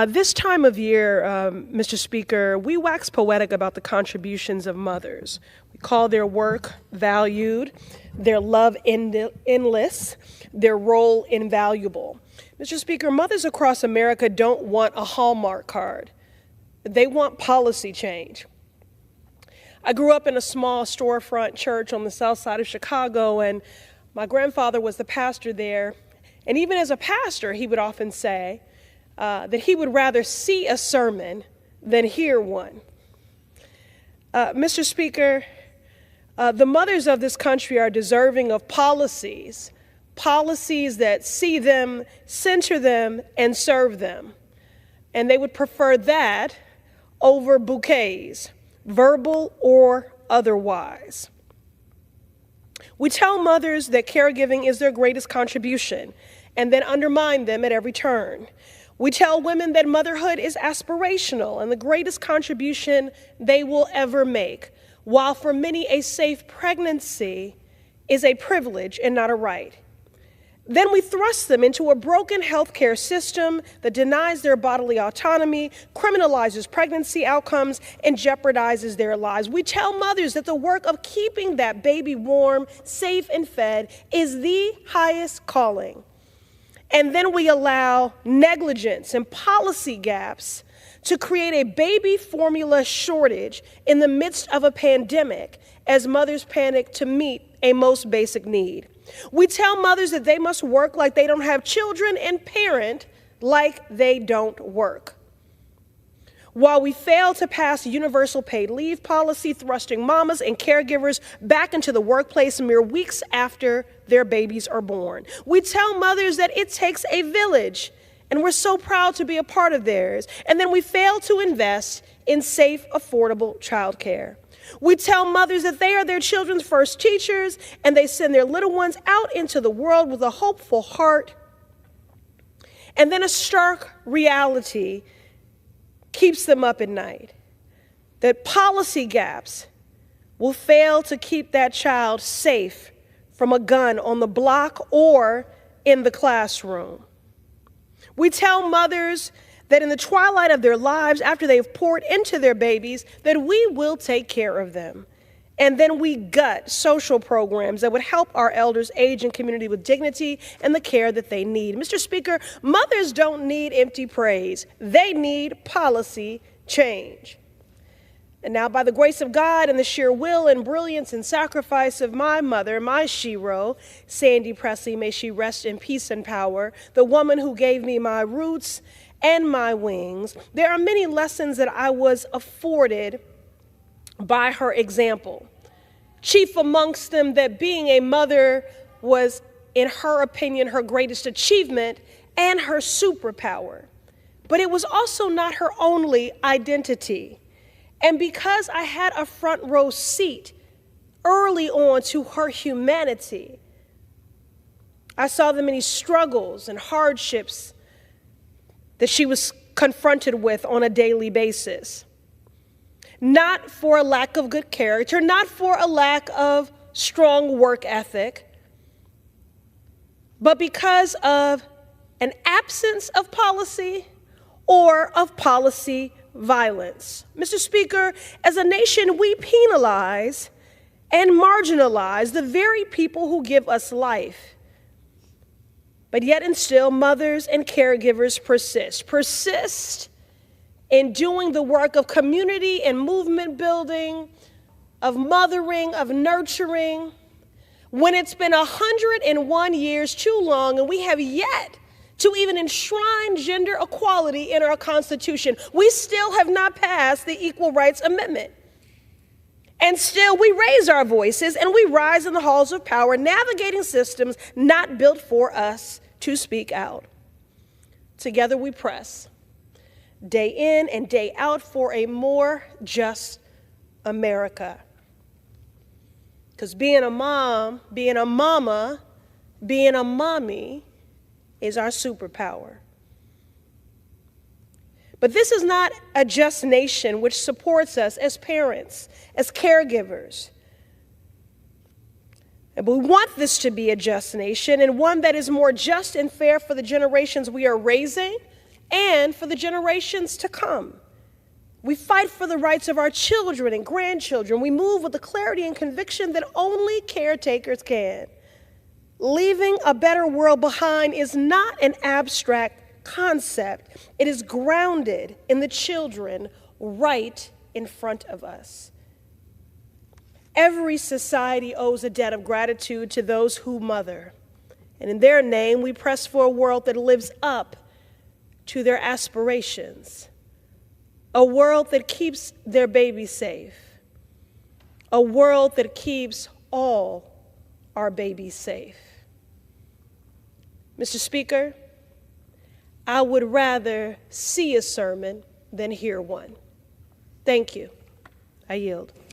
This time of year, Mr. Speaker, we wax poetic about the contributions of mothers. We call their work valued, their love endless, their role invaluable. Mr. Speaker, mothers across America don't want a Hallmark card. They want policy change. I grew up in a small storefront church on the south side of Chicago, and my grandfather was the pastor there. And even as a pastor, he would often say, that he would rather see a sermon than hear one. Mr. Speaker, the mothers of this country are deserving of policies that see them, center them, and serve them. And they would prefer that over bouquets, verbal or otherwise. We tell mothers that caregiving is their greatest contribution and then undermine them at every turn. We tell women that motherhood is aspirational and the greatest contribution they will ever make, while for many a safe pregnancy is a privilege and not a right. Then we thrust them into a broken healthcare system that denies their bodily autonomy, criminalizes pregnancy outcomes, and jeopardizes their lives. We tell mothers that the work of keeping that baby warm, safe, and fed is the highest calling. And then we allow negligence and policy gaps to create a baby formula shortage in the midst of a pandemic as mothers panic to meet a most basic need. We tell mothers that they must work like they don't have children and parent like they don't work. While we fail to pass universal paid leave policy, thrusting mamas and caregivers back into the workplace mere weeks after their babies are born. We tell mothers that it takes a village, and we're so proud to be a part of theirs. And then we fail to invest in safe, affordable childcare. We tell mothers that they are their children's first teachers, and they send their little ones out into the world with a hopeful heart. And then a stark reality keeps them up at night, that policy gaps will fail to keep that child safe from a gun on the block or in the classroom. We tell mothers that in the twilight of their lives, after they've poured into their babies, that we will take care of them. And then we gut social programs that would help our elders age in community with dignity and the care that they need. Mr. Speaker, mothers don't need empty praise. They need policy change. And now, by the grace of God and the sheer will and brilliance and sacrifice of my mother, my shero, Sandy Pressley, may she rest in peace and power, the woman who gave me my roots and my wings, there are many lessons that I was afforded by her example. Chief amongst them, that being a mother was, in her opinion, her greatest achievement and her superpower. But it was also not her only identity. And because I had a front row seat early on to her humanity, I saw the many struggles and hardships that she was confronted with on a daily basis. Not for a lack of good character, not for a lack of strong work ethic, but because of an absence of policy or of policy violence. Mr. Speaker, as a nation, we penalize and marginalize the very people who give us life. But yet and still, mothers and caregivers persist in doing the work of community and movement building, of mothering, of nurturing, when it's been 101 years too long and we have yet to even enshrine gender equality in our Constitution. We still have not passed the Equal Rights Amendment. And still we raise our voices and we rise in the halls of power, navigating systems not built for us to speak out. Together we press, day in and day out, for a more just America. Because being a mom, being a mama, being a mommy is our superpower. But this is not a just nation which supports us as parents, as caregivers. And we want this to be a just nation, and one that is more just and fair for the generations we are raising and for the generations to come. We fight for the rights of our children and grandchildren. We move with the clarity and conviction that only caretakers can. Leaving a better world behind is not an abstract concept. It is grounded in the children right in front of us. Every society owes a debt of gratitude to those who mother. And in their name, we press for a world that lives up to their aspirations. A world that keeps their babies safe. A world that keeps all our babies safe. Mr. Speaker, I would rather see a sermon than hear one. Thank you. I yield.